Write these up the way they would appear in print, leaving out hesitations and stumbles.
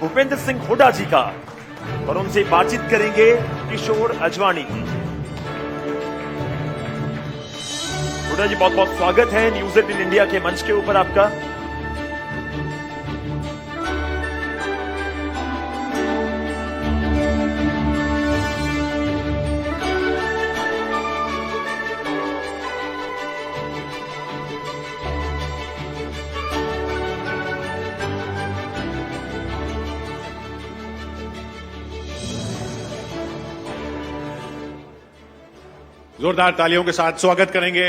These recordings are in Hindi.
भूपेंद्र सिंह हुड्डा जी का और उनसे बातचीत करेंगे किशोर अजवाणी। हुड्डा जी, बहुत बहुत स्वागत है न्यूज 18 इंडिया के मंच के ऊपर आपका। जोरदार तालियों के साथ स्वागत करेंगे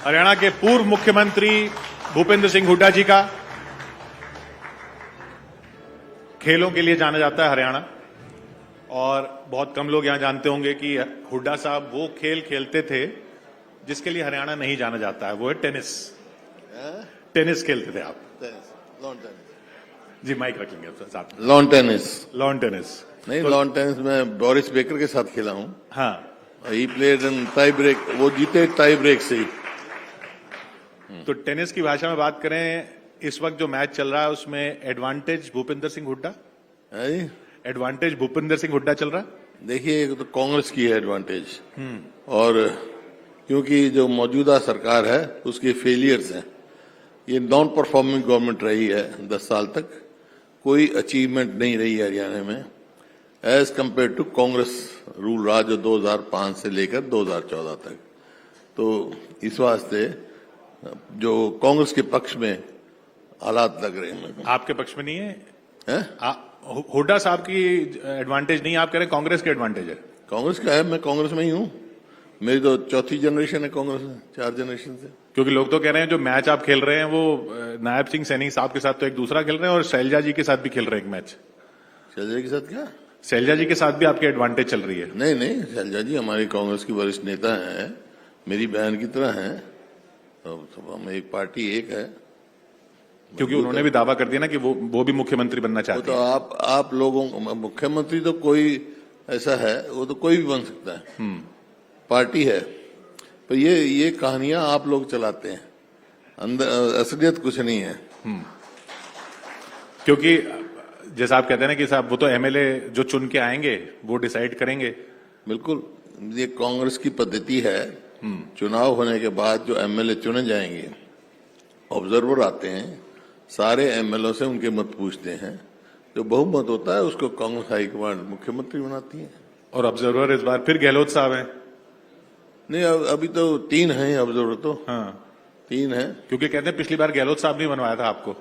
हरियाणा के पूर्व मुख्यमंत्री भूपेंद्र सिंह हुड्डा जी का। खेलों के लिए जाना जाता है हरियाणा, और बहुत कम लोग यहां जानते होंगे कि हुड्डा साहब वो खेल खेलते थे जिसके लिए हरियाणा नहीं जाना जाता है, वो है टेनिस। टेनिस खेलते थे आप? Lawn tennis. जी, माइक रखेंगे साथ। Lawn tennis? लॉन टेनिस नहीं, लॉन टेनिस में बोरिस बेकर के साथ खेला हूं। हाँ, he played in tie break, वो जीते टाई ब्रेक से ही। तो टेनिस की भाषा में बात करें, इस वक्त जो मैच चल रहा है उसमें एडवांटेज भूपेंद्र सिंह हुड्डा, एडवांटेज भूपेंद्र सिंह हुड्डा चल रहा है। देखिए, तो कांग्रेस की है एडवांटेज, और क्योंकि जो मौजूदा सरकार है उसके फेलियर्स हैं। ये नॉन परफॉर्मिंग गवर्नमेंट रही है 10 साल तक, कोई अचीवमेंट नहीं रही है हरियाणा में as compared to Congress rule रहा जो 2005 से लेकर 2014 तक। तो इस वास्ते जो कांग्रेस के पक्ष में हालात लग रहे हैं। आपके पक्ष में नहीं है? हुड्डा साहब की एडवांटेज नहीं, आप कह रहे हैं कांग्रेस की एडवांटेज है। कांग्रेस का है, मैं कांग्रेस में ही हूं। मेरी तो चौथी जनरेशन है कांग्रेस में, 4 जनरेशन से। क्योंकि लोग तो कह रहे हैं जो मैच आप खेल रहे हैं वो नायब सिंह सैनी साहब के साथ तो एक दूसरा खेल रहे हैं, और शैलजा जी के साथ भी खेल रहे हैं एक मैच। शैलजा के साथ क्या? शैलजा जी के साथ भी आपकी एडवांटेज चल रही है? नहीं नहीं, शैलजा जी हमारी कांग्रेस की वरिष्ठ नेता हैं, मेरी बहन की तरह हैं। तो हम एक पार्टी एक है। क्योंकि उन्होंने भी दावा कर दिया ना कि वो भी मुख्यमंत्री बनना चाहते हैं। तो आप लोगों, मुख्यमंत्री तो कोई ऐसा है, वो तो कोई भी बन सकता है, पार्टी है। पर ये कहानियां आप लोग चलाते हैं, अंदर असलियत कुछ नहीं है। क्योंकि जैसा आप कहते हैं ना कि साहब वो तो एमएलए जो चुन के आएंगे वो डिसाइड करेंगे। बिल्कुल, ये कांग्रेस की पद्धति है। चुनाव होने के बाद जो एमएलए चुने जाएंगे, ऑब्जर्वर आते हैं, सारे एमएलए से उनके मत पूछते हैं, जो बहुमत होता है उसको कांग्रेस हाईकमांड मुख्यमंत्री बनाती है। और ऑब्जर्वर इस बार फिर गहलोत साहब हैं? नहीं, अभी तो 3 हैं ऑब्जर्वर तो। हाँ, 3 हैं। क्योंकि कहते हैं पिछली बार गहलोत साहब ने बनवाया था आपको।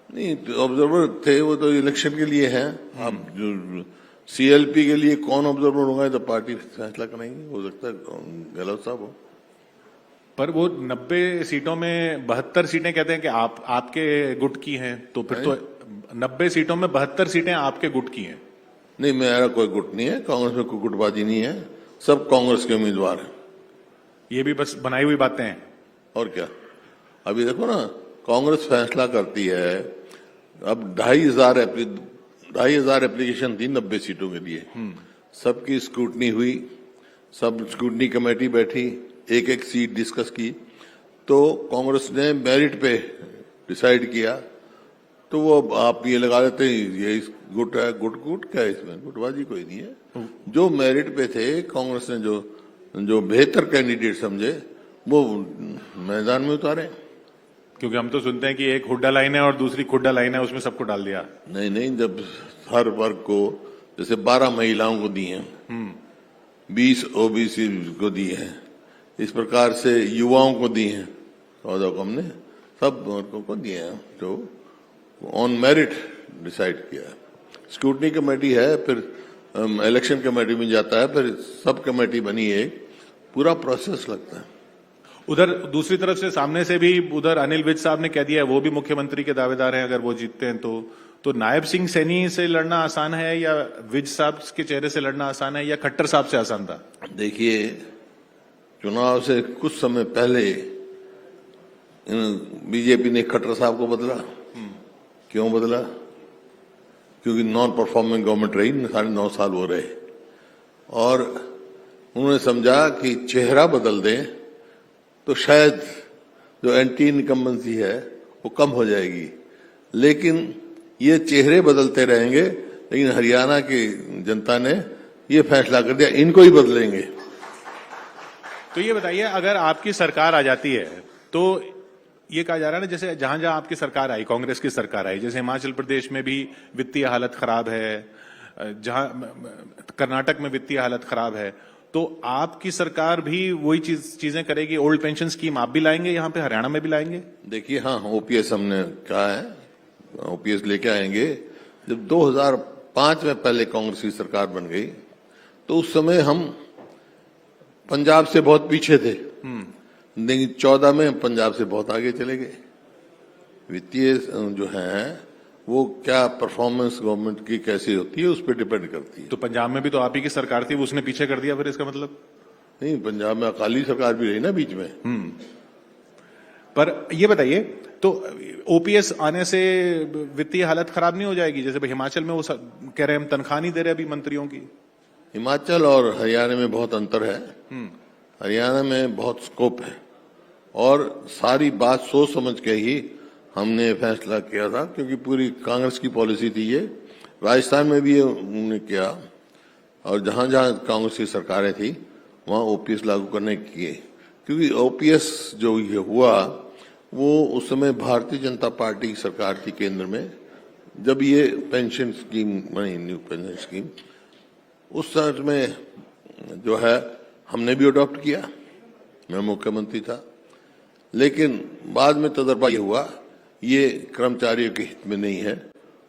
नहीं, ऑब्जर्वर थे वो तो इलेक्शन के लिए हैं। अब जो सीएलपी के लिए कौन ऑब्जर्वर होगा तो पार्टी फैसला करेंगे, हो सकता है गहलोत साहब हो। पर वो 90 सीटों में 72 सीटें कहते हैं कि आपके गुट की हैं, तो फिर तो 90 सीटों में 72 सीटें आपके गुट की हैं। नहीं, मेरा कोई गुट नहीं है, कांग्रेस में कोई गुटबाजी नहीं है, सब कांग्रेस के उम्मीदवार हैं। ये भी बस बनाई हुई बातें हैं। और क्या, अभी देखो ना, कांग्रेस फैसला करती है। अब 2,500 एप्लीकेशन थी 90 सीटों के लिए, सबकी स्क्रूटनी हुई, सब स्क्रूटनी कमेटी बैठी, एक एक सीट डिस्कस की, तो कांग्रेस ने मेरिट पे डिसाइड किया। तो वो आप ये लगा देते हैं ये गुट है, गुट क्या है, इसमें गुटबाजी कोई नहीं है। जो मेरिट पे थे, कांग्रेस ने जो बेहतर कैंडिडेट समझे वो मैदान में उतारे। क्योंकि हम तो सुनते हैं कि एक हुड्डा लाइन है और दूसरी खुड्डा लाइन है, उसमें सबको डाल दिया। नहीं, जब हर वर्ग को, जैसे 12 महिलाओं को दी हैं, 20 ओबीसी को दी है, इस प्रकार से युवाओं को दी हैं, और हमने सब वर्गों को दिए हैं, तो ऑन मेरिट डिसाइड किया। स्क्रूटनी कमेटी है, फिर इलेक्शन कमेटी में जाता है, फिर सब कमेटी बनी है, पूरा प्रोसेस लगता है। उधर दूसरी तरफ से सामने से भी उधर अनिल विज साहब ने कह दिया है वो भी मुख्यमंत्री के दावेदार हैं अगर वो जीतते हैं तो नायब सिंह सैनी से लड़ना आसान है, या विज साहब के चेहरे से लड़ना आसान है, या खट्टर साहब से आसान था? देखिए, चुनाव से कुछ समय पहले बीजेपी ने खट्टर साहब को बदला। क्यों बदला? क्योंकि नॉन परफॉर्मिंग गवर्नमेंट रही, 9.5 साल हो रहे, और उन्होंने समझा कि चेहरा बदल दें तो शायद जो एंटी इनकम्बेंसी है वो कम हो जाएगी। लेकिन ये चेहरे बदलते रहेंगे, लेकिन हरियाणा की जनता ने ये फैसला कर दिया, इनको ही बदलेंगे। तो ये बताइए, अगर आपकी सरकार आ जाती है तो ये कहा जा रहा है ना, जैसे जहां जहां आपकी सरकार आई, कांग्रेस की सरकार आई, जैसे हिमाचल प्रदेश में भी वित्तीय हालत खराब है, जहां कर्नाटक में वित्तीय हालत खराब है, तो आपकी सरकार भी वही चीजें करेगी? ओल्ड पेंशन स्कीम आप भी लाएंगे यहां पे, हरियाणा में भी लाएंगे? देखिए, हाँ, ओपीएस हमने कहा है, ओपीएस लेके आएंगे। जब 2005 में पहले कांग्रेस की सरकार बन गई तो उस समय हम पंजाब से बहुत पीछे थे, लेकिन 14 में पंजाब से बहुत आगे चले गए। वित्तीय जो है वो क्या परफॉर्मेंस गवर्नमेंट की कैसी होती है उस पर डिपेंड करती है। तो पंजाब में भी तो आप ही की सरकार थी, उसने पीछे कर दिया फिर, इसका मतलब? नहीं, पंजाब में अकाली सरकार भी रही ना बीच में। पर ये बताइए, तो ओपीएस आने से वित्तीय हालत खराब नहीं हो जाएगी? जैसे हिमाचल में वो कह रहे हैं हम तनख्वाह नहीं दे रहे अभी मंत्रियों की। हिमाचल और हरियाणा में बहुत अंतर है। हरियाणा में बहुत स्कोप है और सारी बात सोच समझ के ही हमने फैसला किया था, क्योंकि पूरी कांग्रेस की पॉलिसी थी ये। राजस्थान में भी उन्होंने किया और जहां जहां कांग्रेस की सरकारें थी वहां ओपीएस लागू करने किए, क्योंकि ओपीएस जो ये हुआ वो उस समय भारतीय जनता पार्टी की सरकार थी केंद्र में, जब ये पेंशन स्कीम बनी, न्यू पेंशन स्कीम, उस समय जो है हमने भी अडॉप्ट किया, मैं मुख्यमंत्री था। लेकिन बाद में तजर्बा ये हुआ ये कर्मचारियों के हित में नहीं है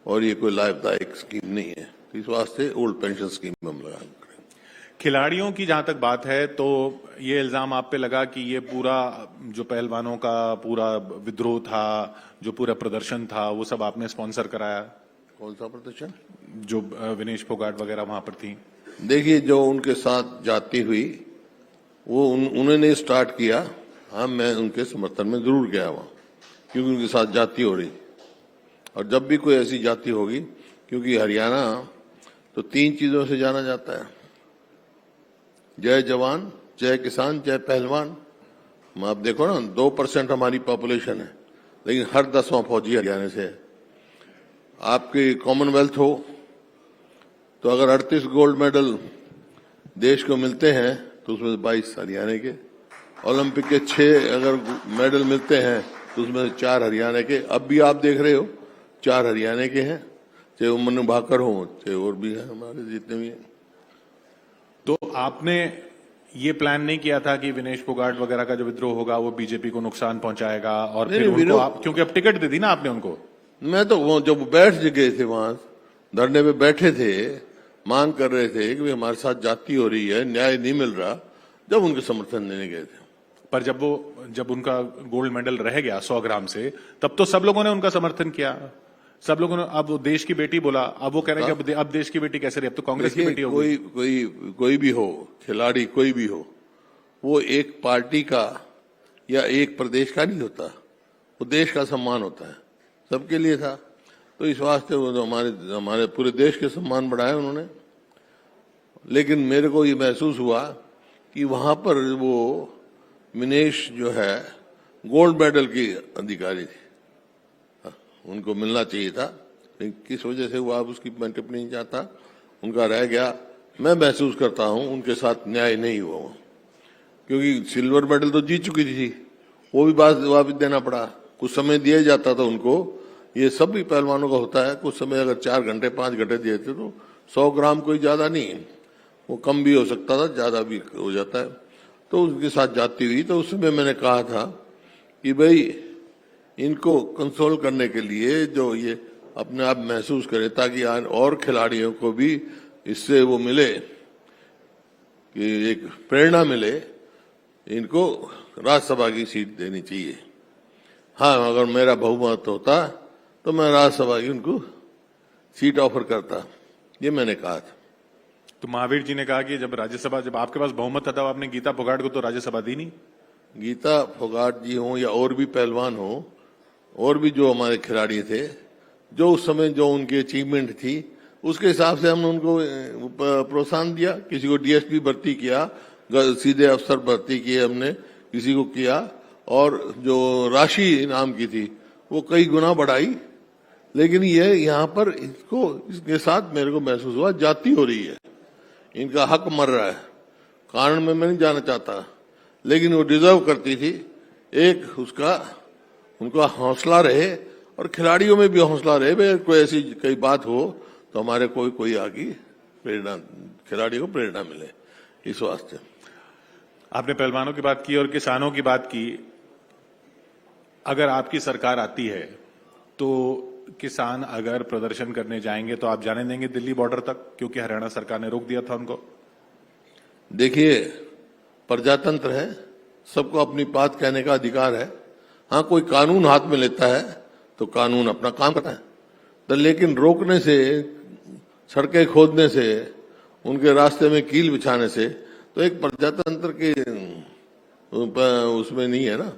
और ये कोई लाभदायक स्कीम नहीं है, तो इस वास्ते ओल्ड पेंशन स्कीम में हम लगा। खिलाड़ियों की जहां तक बात है तो ये इल्जाम आप पे लगा कि ये पूरा जो पहलवानों का पूरा विद्रोह था, जो पूरा प्रदर्शन था, वो सब आपने स्पॉन्सर कराया। कौन सा प्रदर्शन? जो विनेश फोगाट वगैरह वहां पर थी। देखिए, जो उनके साथ जाती हुई वो उन्होंने स्टार्ट किया। हाँ, मैं उनके समर्थन में जरूर गया वहां, क्योंकि उनके साथ जाति हो रही, और जब भी कोई ऐसी जाति होगी, क्योंकि हरियाणा तो 3 चीजों से जाना जाता है, जय जवान, जय किसान, जय पहलवान। आप देखो ना, 2% हमारी पॉपुलेशन है, लेकिन हर 10वां फौजी हरियाणा से है। आपके कॉमनवेल्थ हो तो अगर 38 गोल्ड मेडल देश को मिलते हैं तो उसमें 22 हरियाणा के। ओलंपिक के 6 अगर मेडल मिलते हैं तो उसमें 4 हरियाणा के। अब भी आप देख रहे हो 4 हरियाणा के हैं, चाहे वो मनु भाकर हो, चाहे और भी हैं हमारे जितने भी हैं। तो आपने ये प्लान नहीं किया था कि विनेश फोगाट वगैरह का जो विद्रोह होगा वो बीजेपी को नुकसान पहुंचाएगा, और फिर उनको आप, क्योंकि अब टिकट दे दी ना आपने उनको। मैं तो वो जब बैठ गए थे वहां धरने पे बैठे थे, मांग कर रहे थे कि हमारे साथ जाति हो रही है, न्याय नहीं मिल रहा, जब उनके समर्थन देने गए थे। पर जब उनका गोल्ड मेडल रह गया 100 ग्राम से, तब तो सब लोगों ने उनका समर्थन किया, सब लोगों ने। अब वो देश की बेटी बोला, अब वो कह रहे हैं कि अब देश की बेटी कैसे रही, अब तो कांग्रेस की बेटी होगी। कोई भी हो, खिलाड़ी कोई भी हो, वो एक पार्टी का या एक प्रदेश का नहीं होता, वो देश का सम्मान होता है, सबके लिए था। तो इस वास्ते वो हमारे पूरे देश के सम्मान बढ़ाए उन्होंने। लेकिन मेरे को ये महसूस हुआ कि वहां पर वो विनेश जो है गोल्ड मेडल की अधिकारी थी, उनको मिलना चाहिए था, लेकिन किस वजह से वो आप उसकी मैं टिप्पणी नहीं चाहता, उनका रह गया। मैं महसूस करता हूं उनके साथ न्याय नहीं हुआ, क्योंकि सिल्वर मेडल तो जीत चुकी थी, वो भी वापस देना पड़ा। कुछ समय दिया जाता था उनको, ये सब भी पहलवानों का होता है, कुछ समय अगर 4 घंटे 5 घंटे दिए थे तो 100 ग्राम कोई ज्यादा नहीं है, वो कम भी हो सकता था, ज्यादा भी हो जाता है। तो उनके साथ जाती हुई, तो उस समय मैंने कहा था कि भाई इनको कंसोल करने के लिए जो ये अपने आप महसूस करे, ताकि और खिलाड़ियों को भी इससे वो मिले कि एक प्रेरणा मिले, इनको राज्यसभा की सीट देनी चाहिए। हाँ, अगर मेरा बहुमत होता तो मैं राज्यसभा की उनको सीट ऑफर करता, ये मैंने कहा था। तो महावीर जी ने कहा कि जब आपके पास बहुमत था तब आपने गीता फोगाट को तो राज्यसभा दी नहीं। गीता फोगाट जी हो या और भी पहलवान हो, और भी जो हमारे खिलाड़ी थे, जो उस समय जो उनकी अचीवमेंट थी उसके हिसाब से हमने उनको प्रोत्साहन दिया। किसी को डीएसपी भर्ती किया, सीधे अफसर भर्ती किए हमने, किसी को किया, और जो राशि इनाम की थी वो कई गुना बढ़ाई। लेकिन ये यहाँ पर इसके साथ मेरे को महसूस हुआ जाति हो रही है, इनका हक मर रहा है। कारण में मैं नहीं जाना चाहता, लेकिन वो डिजर्व करती थी एक उनका हौसला रहे और खिलाड़ियों में भी हौसला रहे। भाई कोई ऐसी कई बात हो तो हमारे कोई आगे प्रेरणा, खिलाड़ी को प्रेरणा मिले, इस वास्ते। आपने पहलवानों की बात की और किसानों की बात की। अगर आपकी सरकार आती है तो किसान अगर प्रदर्शन करने जाएंगे तो आप जाने देंगे दिल्ली बॉर्डर तक, क्योंकि हरियाणा सरकार ने रोक दिया था उनको? देखिए, प्रजातंत्र है, सबको अपनी बात कहने का अधिकार है। हाँ, कोई कानून हाथ में लेता है तो कानून अपना काम करता है, तो लेकिन रोकने से, सड़कें खोदने से, उनके रास्ते में कील बिछाने से तो एक प्रजातंत्र के उसमें नहीं है ना।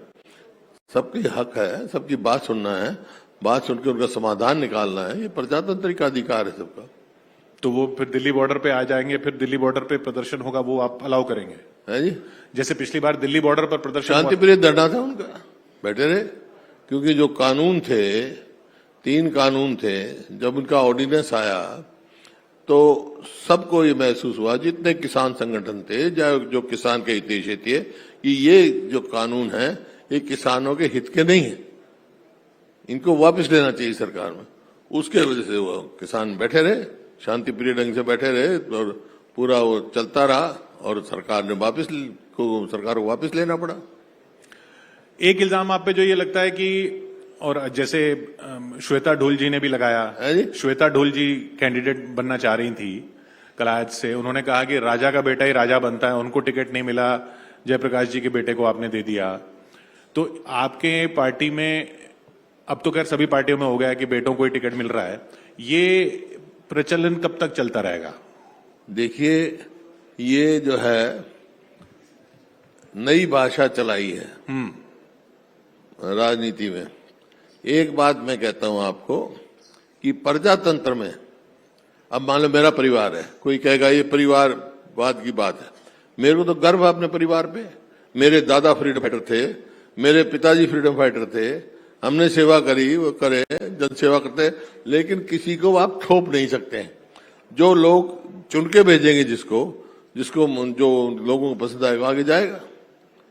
सबकी हक है, सबकी बात सुनना है, बात सुनकर उनका समाधान निकालना है, ये प्रजातंत्र का अधिकार है सबका। तो वो फिर दिल्ली बॉर्डर पे आ जाएंगे, फिर दिल्ली बॉर्डर पे प्रदर्शन होगा, वो आप अलाउ करेंगे? है जी, जैसे पिछली बार दिल्ली बॉर्डर पर प्रदर्शन हुआ। शांतिप्रिय धरना था उनका, बैठे रहे, क्योंकि जो कानून थे, 3 कानून थे, जब उनका ऑर्डिनेंस आया तो सबको ये महसूस हुआ, जितने किसान संगठन थे, जो किसान के हितैषी थे, कि ये जो कानून है ये किसानों के हित के नहीं है, इनको वापस लेना चाहिए सरकार में। उसके वजह से वो किसान बैठे रहे, शांतिप्रिय ढंग से बैठे रहे और पूरा वो चलता रहा और सरकार को वापस लेना पड़ा। एक इल्जाम आप पे जो ये लगता है कि, और जैसे श्वेता ढोल जी ने भी लगाया, श्वेता ढोल जी कैंडिडेट बनना चाह रही थी कलायत से, उन्होंने कहा कि राजा का बेटा ही राजा बनता है, उनको टिकट नहीं मिला, जयप्रकाश जी के बेटे को आपने दे दिया। तो आपके पार्टी में, अब तो खैर सभी पार्टियों में हो गया है कि बेटों को ही टिकट मिल रहा है, ये प्रचलन कब तक चलता रहेगा? देखिए, ये जो है नई भाषा चलाई है राजनीति में। एक बात मैं कहता हूं आपको कि प्रजातंत्र में, अब मान लो मेरा परिवार है, कोई कहेगा ये परिवारवाद की बात है, मेरे को तो गर्व है अपने परिवार पे। मेरे दादा फ्रीडम फाइटर थे, मेरे पिताजी फ्रीडम फाइटर थे, हमने सेवा करी, वो करे, जन सेवा करते, लेकिन किसी को आप थोप नहीं सकते हैं। जो लोग चुन के भेजेंगे, जिसको जो लोगों को पसंद आएगा आगे जाएगा।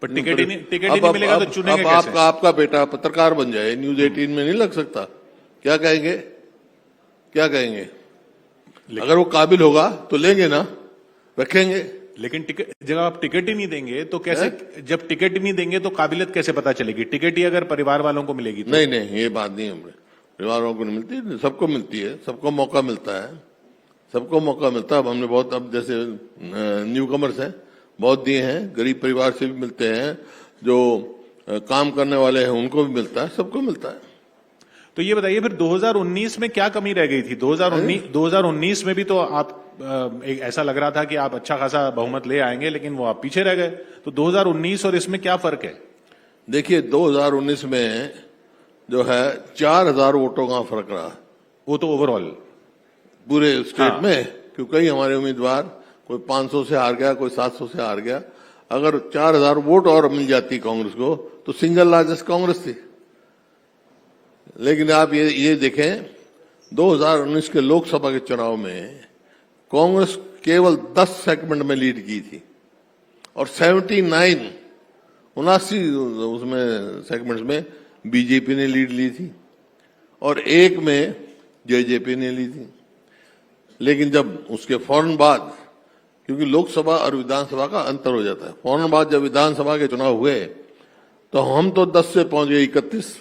पर टिकट ही नहीं मिलेगा तो चुनेंगे कैसे? आपका बेटा पत्रकार बन जाए, न्यूज 18 में नहीं लग सकता, क्या कहेंगे? अगर वो काबिल होगा तो लेंगे ना, रखेंगे। लेकिन जब आप टिकट ही नहीं देंगे तो कैसे? जब टिकट ही नहीं देंगे तो काबिलियत कैसे पता चलेगी? टिकट ही अगर परिवार वालों को मिलेगी तो? नहीं, ये बात नहीं है, परिवार वालों को नहीं मिलती, सबको मिलती है, सबको मौका मिलता है, सबको मौका मिलता है। अब हमने बहुत, अब जैसे न्यू कमर्स हैं, बहुत दिए हैं, गरीब परिवार से भी मिलते हैं, जो काम करने वाले हैं उनको भी मिलता है, सबको मिलता है। तो ये बताइए फिर 2019 में क्या कमी रह गई थी? 2019 में भी तो आप एक ऐसा लग रहा था कि आप अच्छा खासा बहुमत ले आएंगे, लेकिन वो आप पीछे रह गए। तो 2019 और इसमें क्या फर्क है? देखिए, 2019 में जो है 4000 वोटों का फर्क रहा, वो तो ओवरऑल पूरे स्टेट में, क्योंकि हमारे उम्मीदवार कोई 500 से हार गया, कोई 700 से हार गया। अगर 4000 वोट और मिल जाती कांग्रेस को तो सिंगल लार्जेस्ट कांग्रेस थी। लेकिन आप ये देखें, 2019 के लोकसभा के चुनाव में कांग्रेस केवल 10 सेगमेंट में लीड की थी और 79 उसमें सेगमेंट्स में बीजेपी ने लीड ली थी और एक में जेजेपी ने ली थी। लेकिन जब उसके फौरन बाद, क्योंकि लोकसभा और विधानसभा का अंतर हो जाता है, फौरन बाद जब विधानसभा के चुनाव हुए तो हम तो 10 से पहुंच गए 31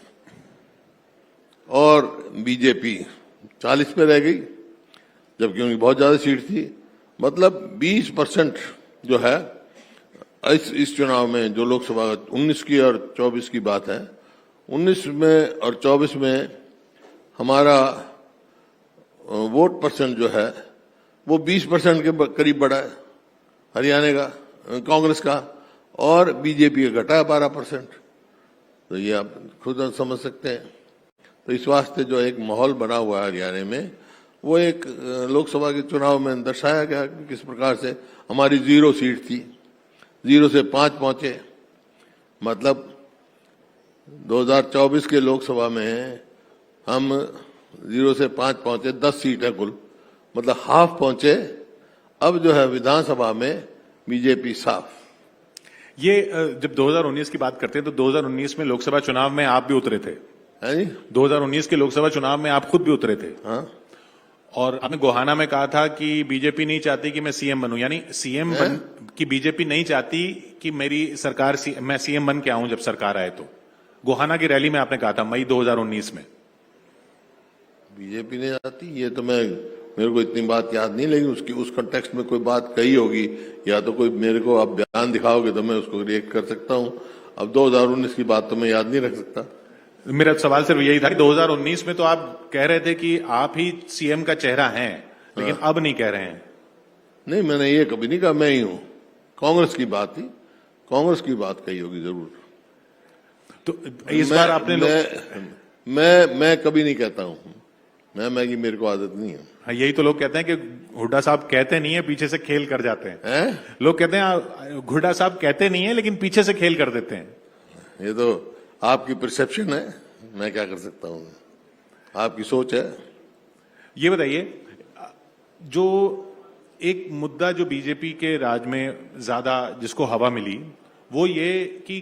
और बीजेपी 40 पे रह गई, जबकि उनकी बहुत ज्यादा सीट थी। मतलब 20% जो है इस चुनाव में, जो लोकसभा 19 की और 24 की बात है, 19 में और 24 में हमारा वोट परसेंट जो है वो 20% के करीब बढ़ा है हरियाणा का, कांग्रेस का, और बीजेपी का घटा है 12%। तो ये आप खुद समझ सकते हैं। तो इस वास्ते जो एक माहौल बना हुआ है हरियाणा में, वो एक लोकसभा के चुनाव में दर्शाया गया कि किस प्रकार से हमारी 0 सीट थी, 0 से 5 पहुंचे। मतलब 2024 के लोकसभा में हम 0 से 5 पहुंचे, 10 सीट है कुल, मतलब हाफ पहुंचे। अब जो है विधानसभा में बीजेपी साफ। ये जब 2019 की बात करते हैं तो 2019 में लोकसभा चुनाव में आप भी उतरे थे, है जी? 2019 के लोकसभा चुनाव में आप खुद भी उतरे थे। हाँ, और आपने गोहाना में कहा था कि बीजेपी नहीं चाहती कि मैं सीएम बनूं, यानी सीएम बन कि बीजेपी नहीं चाहती कि मेरी सरकार मैं सीएम बन के आऊं जब सरकार आए। तो गोहाना की रैली में आपने कहा था मई 2019 में। बीजेपी नहीं आती ये तो मेरे को इतनी बात याद नहीं, लेकिन उस कंटेक्स्ट में कोई बात कही होगी, या तो कोई मेरे को आप बयान दिखाओगे तो मैं उसको रिएक्ट कर सकता हूं। अब 2019 की बात तो मैं याद नहीं रख सकता। मेरा सवाल सिर्फ यही था कि 2019 में तो आप कह रहे थे कि आप ही सीएम का चेहरा हैं, लेकिन अब नहीं कह रहे हैं। नहीं, मैंने ये कभी नहीं कहा मैं ही हूं। कांग्रेस की बात थी, कांग्रेस की बात कही होगी जरूर। तो इस बार आपने मैं कभी नहीं कहता हूं मैं की मेरे को आदत नहीं है। हाँ, यही तो लोग कहते हैं कि हुड्डा साहब कहते नहीं है, पीछे से खेल कर जाते हैं। लोग कहते हैं हुड्डा साहब कहते नहीं है लेकिन पीछे से खेल कर देते हैं। ये तो आपकी परसेप्शन है, मैं क्या कर सकता हूं, आपकी सोच है। ये बताइए, जो एक मुद्दा जो बीजेपी के राज में ज्यादा जिसको हवा मिली वो ये कि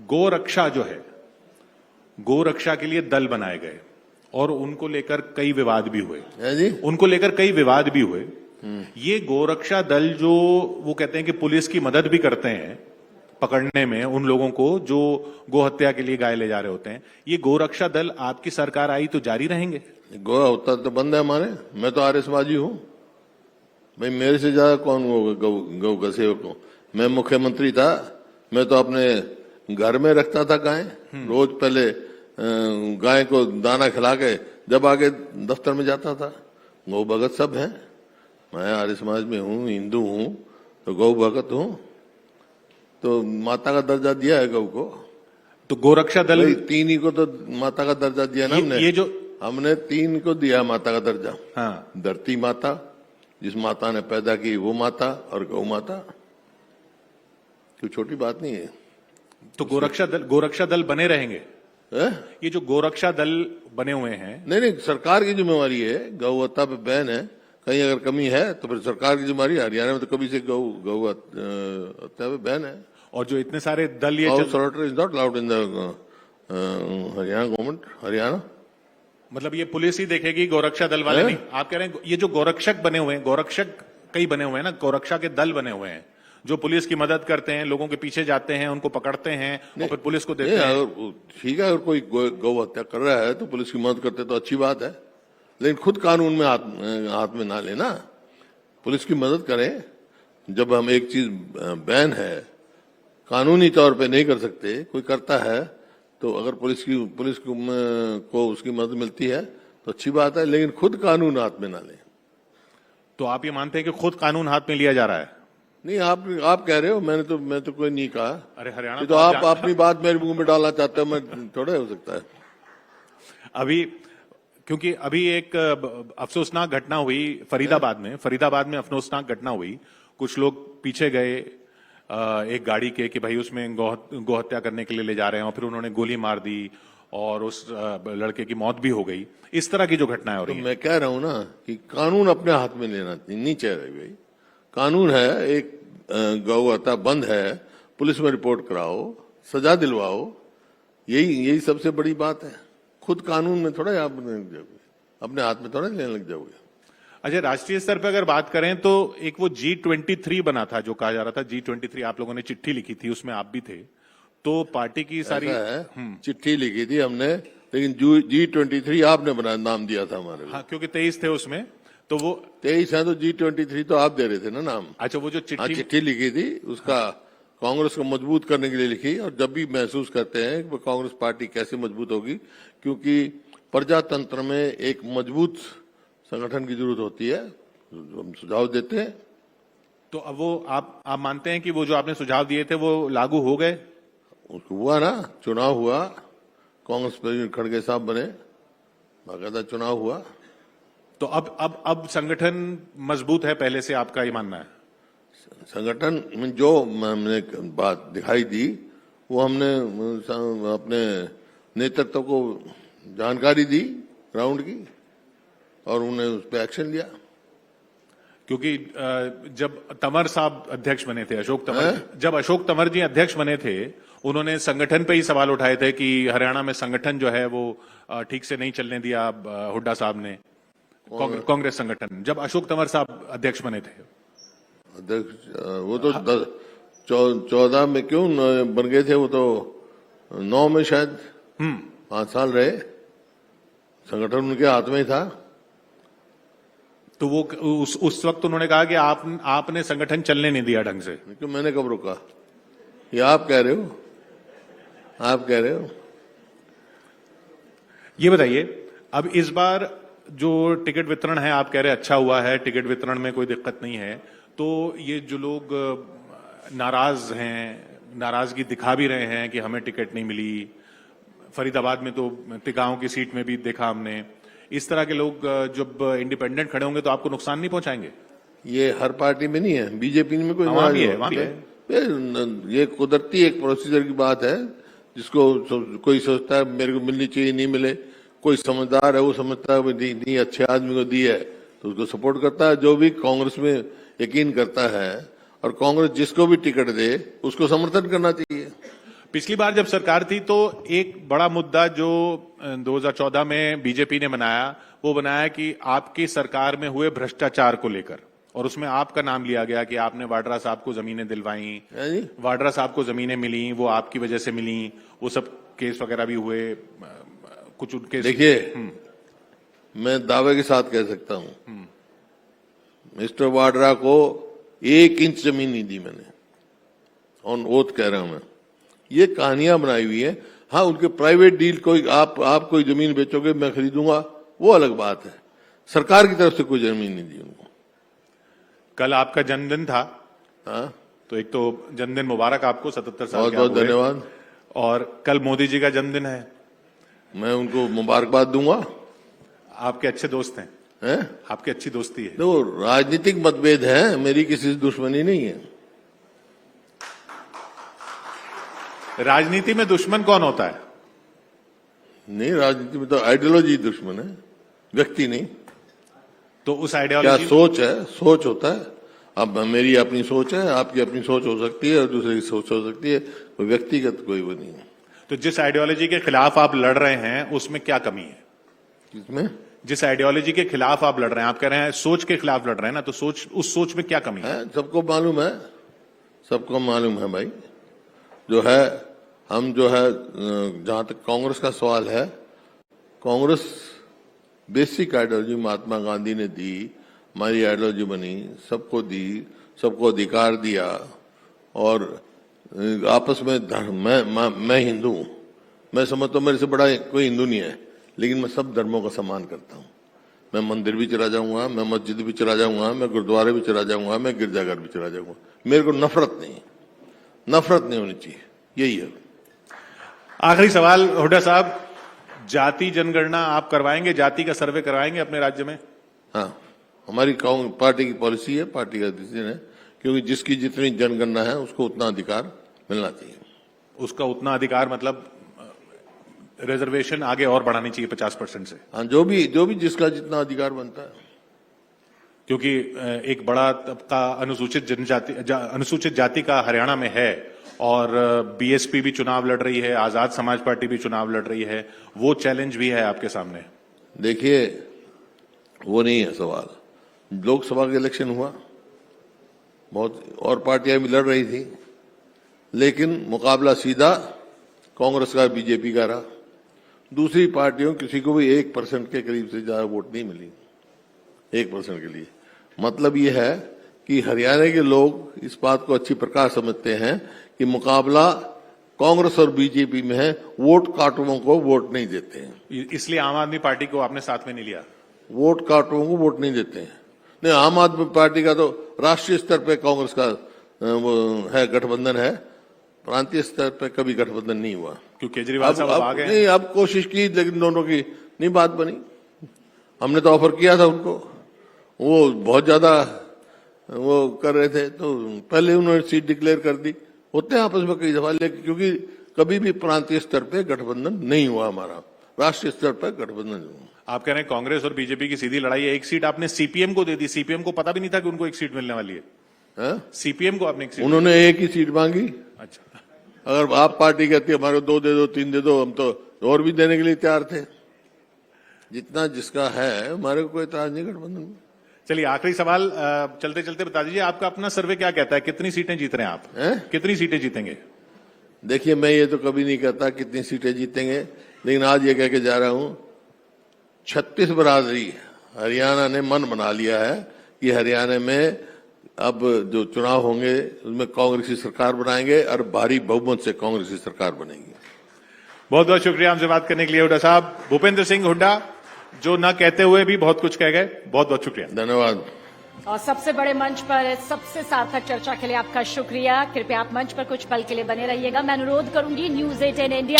गोरक्षा जो है, गोरक्षा के लिए दल बनाए गए और उनको लेकर कई विवाद भी हुए। है जी? उनको लेकर कई विवाद भी हुए। ये गोरक्षा दल जो वो कहते हैं कि पुलिस की मदद भी करते हैं पकड़ने में उन लोगों को जो गोहत्या के लिए गाय ले जा रहे होते हैं, ये गोरक्षा दल आपकी सरकार आई तो जारी रहेंगे? गो होता तो बंद है हमारे। मैं तो आर्यसमाजी हूं भाई, मेरे से ज्यादा कौन गौ का सेवक हूं। मैं मुख्यमंत्री था, मैं तो अपने घर में रखता था गाय। रोज पहले गाय को दाना खिला के जब आगे दफ्तर में जाता था। गौ भगत सब है, मैं आर्य समाज में हूँ, हिंदू हूँ, तो गौ भगत हूँ। तो माता का दर्जा दिया है गौ को। तो गोरक्षा दल तीन ही को तो माता का दर्जा दिया ना हमने। ये जो हमने 3 को दिया माता का दर्जा। हाँ, धरती माता जिस माता ने पैदा की वो माता, और गौ माता। कोई छोटी बात नहीं है। तो गोरक्षा दल बने रहेंगे? ये जो गोरक्षा दल बने हुए हैं, नहीं, सरकार की जिम्मेवारी है। गौ हत्या पे बैन है, कहीं अगर कमी है तो फिर सरकार की जिम्मेवारी है। हरियाणा में तो कभी से गौ हत्या पे बैन है। और जो इतने सारे दल ये slaughter is not allowed in the Haryana government. Haryana मतलब ये पुलिस ही देखेगी, गोरक्षा दल वाले नहीं। आप कह रहे हैं ये जो गोरक्षक बने हुए हैं, गोरक्षक कई बने हुए हैं ना, गोरक्षा के दल बने हुए हैं जो पुलिस की मदद करते हैं, लोगों के पीछे जाते हैं, उनको पकड़ते हैं और फिर पुलिस को देते हैं। ठीक है, अगर कोई गौ हत्या कर रहा है तो पुलिस की मदद करते तो अच्छी बात है, लेकिन खुद कानून में हाथ में ना लेना। पुलिस की मदद करें। जब हम एक चीज बैन है, कानूनी तौर पे नहीं कर सकते, कोई करता है तो अगर पुलिस को उसकी मदद मिलती है तो अच्छी बात है, लेकिन खुद कानून हाथ में ना लें। तो आप ये मानते हैं कि खुद कानून हाथ में लिया जा रहा है? नहीं, आप कह रहे हो, मैं तो कोई नहीं कहा। अरे हरियाणा तो आप अपनी बात मेरे मुंह में डालना चाहते हो, मैं थोड़ा हो सकता है। अभी क्योंकि अभी एक अफसोसनाक घटना हुई फरीदाबाद में अफसोसनाक घटना हुई। कुछ लोग पीछे गए एक गाड़ी के कि भाई उसमें गोहत्या करने के लिए ले जा रहे हैं, और फिर उन्होंने गोली मार दी और उस लड़के की मौत भी हो गई। इस तरह की जो घटनाएं हो रही हैं। मैं कह रहा हूं ना कि कानून अपने हाथ में लेना नहीं चाहिए भाई। कानून है, एक गौ हत्या बंद है, पुलिस में रिपोर्ट कराओ, सजा दिलवाओ, यही सबसे बड़ी बात है। खुद कानून में थोड़ा आप अपने हाथ में थोड़ा लेने लग जाओगे। अच्छा, राष्ट्रीय स्तर पर अगर बात करें तो एक वो G23 बना था, जो कहा जा रहा था G23, आप लोगों ने चिट्ठी लिखी थी, उसमें आप भी थे। तो पार्टी की सारी चिट्ठी लिखी थी हमने, लेकिन G23 आपने बना नाम दिया था हमारे। हाँ, क्योंकि 23 थे उसमें, तो वो 23 है तो G23 तो आप दे रहे थे ना नाम। अच्छा, वो जो चिट्ठी लिखी थी उसका कांग्रेस को मजबूत करने के लिए लिखी। और जब भी महसूस करते हैं कि कांग्रेस पार्टी कैसे मजबूत होगी, क्योंकि प्रजातंत्र में एक मजबूत संगठन की जरूरत होती है, हम सुझाव देते हैं। तो अब वो आप मानते हैं कि वो जो आपने सुझाव दिए थे वो लागू हो गए? उसको हुआ ना, चुनाव हुआ, कांग्रेस प्रेसिडेंट खड़गे साहब बने, बाकायदा चुनाव हुआ। तो अब संगठन मजबूत है पहले से, आपका ये मानना है? संगठन में जो हमने बात दिखाई दी वो हमने अपने नेतृत्व को जानकारी दी ग्राउंड की। और उन्होंने उस पर एक्शन लिया। क्योंकि जब तंवर साहब अध्यक्ष बने थे, अशोक तंवर, हैं? जब अशोक तंवर जी अध्यक्ष बने थे, उन्होंने संगठन पे ही सवाल उठाए थे कि हरियाणा में संगठन जो है वो ठीक से नहीं चलने दिया हुड्डा साहब ने, कांग्रेस संगठन, जब अशोक तंवर साहब अध्यक्ष बने थे। अध्यक्ष वो तो 14 में क्यों बन गए थे, वो तो 9 में शायद 5 साल रहे, संगठन उनके हाथ में ही था। तो वो उस वक्त उन्होंने कहा कि आपने संगठन चलने नहीं दिया ढंग से। क्यों, मैंने कब रोका? ये आप कह रहे हो, आप कह रहे हो। ये बताइए, अब इस बार जो टिकट वितरण है, आप कह रहे हैं अच्छा हुआ है, टिकट वितरण में कोई दिक्कत नहीं है, तो ये जो लोग नाराज हैं, नाराजगी दिखा भी रहे हैं कि हमें टिकट नहीं मिली, फरीदाबाद में तो तिगांव की सीट में भी देखा हमने, इस तरह के लोग जब इंडिपेंडेंट खड़े होंगे तो आपको नुकसान नहीं पहुंचाएंगे? ये हर पार्टी में नहीं है, बीजेपी में कोई वहां भी है, वहां भी है। ये कुदरती एक प्रोसीजर की बात है, जिसको कोई सोचता है मेरे को मिलनी चाहिए, नहीं मिले, कोई समझदार है वो समझता है नहीं अच्छे आदमी को दी है तो उसको सपोर्ट करता है, जो भी कांग्रेस में यकीन करता है, और कांग्रेस जिसको भी टिकट दे उसको समर्थन करना चाहिए। पिछली बार जब सरकार थी तो एक बड़ा मुद्दा जो 2014 में बीजेपी ने बनाया, वो बनाया कि आपकी सरकार में हुए भ्रष्टाचार को लेकर, और उसमें आपका नाम लिया गया कि आपने वाड्रा साहब को जमीनें दिलवाई, वाड्रा साहब को जमीनें मिली, वो आपकी वजह से मिली, वो सब केस वगैरह भी हुए कुछ उनके। देखिए, मैं दावे के साथ कह सकता हूं, मिस्टर वाड्रा को 1 इंच जमीन नहीं दी मैंने, ऑन ओथ कह रहा हूं मैं। ये कहानियां बनाई हुई है। हाँ, उनके प्राइवेट डील, कोई आप कोई जमीन बेचोगे मैं खरीदूंगा, वो अलग बात है। सरकार की तरफ से कोई जमीन नहीं दी उनको। कल आपका जन्मदिन था, हाँ, तो एक तो जन्मदिन मुबारक आपको, 77 साल बहुत बहुत धन्यवाद। और कल मोदी जी का जन्मदिन है, मैं उनको मुबारकबाद दूंगा। आपके अच्छे दोस्त हैं, आपकी अच्छी दोस्ती है। तो राजनीतिक मतभेद है, मेरी किसी से दुश्मनी नहीं है। राजनीति में दुश्मन कौन होता है? नहीं, राजनीति में तो आइडियोलॉजी दुश्मन है, व्यक्ति नहीं। तो उस क्या आइडियोलॉजी, सोच है, सोच होता है। अब मेरी अपनी सोच है, आपकी अपनी सोच हो सकती है, और दूसरे की सोच हो सकती है, कोई व्यक्तिगत कोई वो नहीं है। तो जिस आइडियोलॉजी के खिलाफ आप लड़ रहे हैं उसमें क्या कमी है? इसमें जिस आइडियोलॉजी के खिलाफ आप लड़ रहे हैं, आप कह रहे हैं सोच के खिलाफ लड़ रहे हैं ना, तो सोच, उस सोच में क्या कमी है? सबको मालूम है, सबको मालूम है भाई। जो है, हम जो है, जहां तक कांग्रेस का सवाल है, कांग्रेस बेसिक आइडियोलॉजी महात्मा गांधी ने दी, हमारी आइडियोलॉजी बनी, सबको दी, सबको अधिकार दिया, और आपस में धर्म, मैं हिंदू हूं, मैं समझता हूं मेरे से बड़ा कोई हिंदू नहीं है, लेकिन मैं सब धर्मों का सम्मान करता हूं। मैं मंदिर भी चला जाऊंगा, मैं मस्जिद भी चला जाऊंगा, मैं गुरुद्वारे भी चला जाऊंगा, मैं गिरजाघर भी चला जाऊंगा। मेरे को नफरत नहीं होनी चाहिए, यही है। आखिरी सवाल हुड्डा साहब, जाति जनगणना आप करवाएंगे, जाति का सर्वे करवाएंगे अपने राज्य में? हाँ, हमारी पार्टी की पॉलिसी है, पार्टी का डिसीजन है, क्योंकि जिसकी जितनी जनगणना है उसको उतना अधिकार मिलना चाहिए। उसका उतना अधिकार मतलब रिजर्वेशन आगे और बढ़ानी चाहिए 50% से? हाँ, जो भी जिसका जितना अधिकार बनता है। क्योंकि एक बड़ा तबका अनुसूचित जाति का हरियाणा में है, और बीएसपी भी चुनाव लड़ रही है, आजाद समाज पार्टी भी चुनाव लड़ रही है, वो चैलेंज भी है आपके सामने। देखिए, वो नहीं है सवाल। लोकसभा का इलेक्शन हुआ, बहुत और पार्टियां भी लड़ रही थी, लेकिन मुकाबला सीधा कांग्रेस का, बीजेपी का रहा। दूसरी पार्टियों किसी को भी 1% के करीब से ज्यादा वोट नहीं मिली, 1% के लिए। मतलब ये है कि हरियाणा के लोग इस बात को अच्छी प्रकार समझते हैं कि मुकाबला कांग्रेस और बीजेपी में है, वोट काटुओं को वोट नहीं देते हैं। इसलिए आम आदमी पार्टी को आपने साथ में नहीं लिया? वोट काटुओं को वोट नहीं देते हैं। नहीं, आम आदमी पार्टी का तो राष्ट्रीय स्तर पे कांग्रेस का वो है, गठबंधन है, प्रांतीय स्तर पे कभी गठबंधन नहीं हुआ। क्यों केजरीवाल साहब आ गए? नहीं, अब कोशिश की, लेकिन दोनों की नहीं बात बनी। हमने तो ऑफर किया था उनको, वो बहुत ज्यादा वो कर रहे थे, तो पहले उन्होंने सीट डिक्लेयर कर दी। होते हैं आपस में कई दफा, लेकिन क्योंकि कभी भी प्रांतीय स्तर पे गठबंधन नहीं हुआ हमारा, राष्ट्रीय स्तर पर गठबंधन हुआ। आप कह रहे हैं कांग्रेस और बीजेपी की सीधी लड़ाई है। एक सीट आपने सीपीएम को दे दी, सीपीएम को पता भी नहीं था कि उनको एक सीट मिलने वाली है। हाँ? सीपीएम को आपने एक सीट उन्होंने एक ही सीट मांगी। अच्छा, अगर आप पार्टी कहती है हमारे 2 दे दो 3 दे दो, हम तो और भी देने के लिए तैयार थे। जितना जिसका है हमारे को कोई एतराज नहीं गठबंधन में। चलिए आखिरी सवाल चलते चलते बता दीजिए, आपका अपना सर्वे क्या कहता है, कितनी सीटें जीत रहे हैं आप? कितनी सीटें जीतेंगे? देखिए, मैं ये तो कभी नहीं कहता कितनी सीटें जीतेंगे, लेकिन आज ये कह के जा रहा हूं 36 बरादरी हरियाणा ने मन बना लिया है कि हरियाणा में अब जो चुनाव होंगे उसमें कांग्रेस की सरकार बनाएंगे और भारी बहुमत से कांग्रेस की सरकार बनेगी। बहुत बहुत शुक्रिया हमसे बात करने के लिए हुड्डा साहब। भूपेंद्र सिंह हुड्डा जो न कहते हुए भी बहुत कुछ कह गए, बहुत बहुत शुक्रिया। धन्यवाद। और सबसे बड़े मंच पर सबसे सार्थक चर्चा के लिए आपका शुक्रिया। कृपया आप मंच पर कुछ पल के लिए बने रहिएगा। मैं अनुरोध करूंगी न्यूज़ 18 इंडिया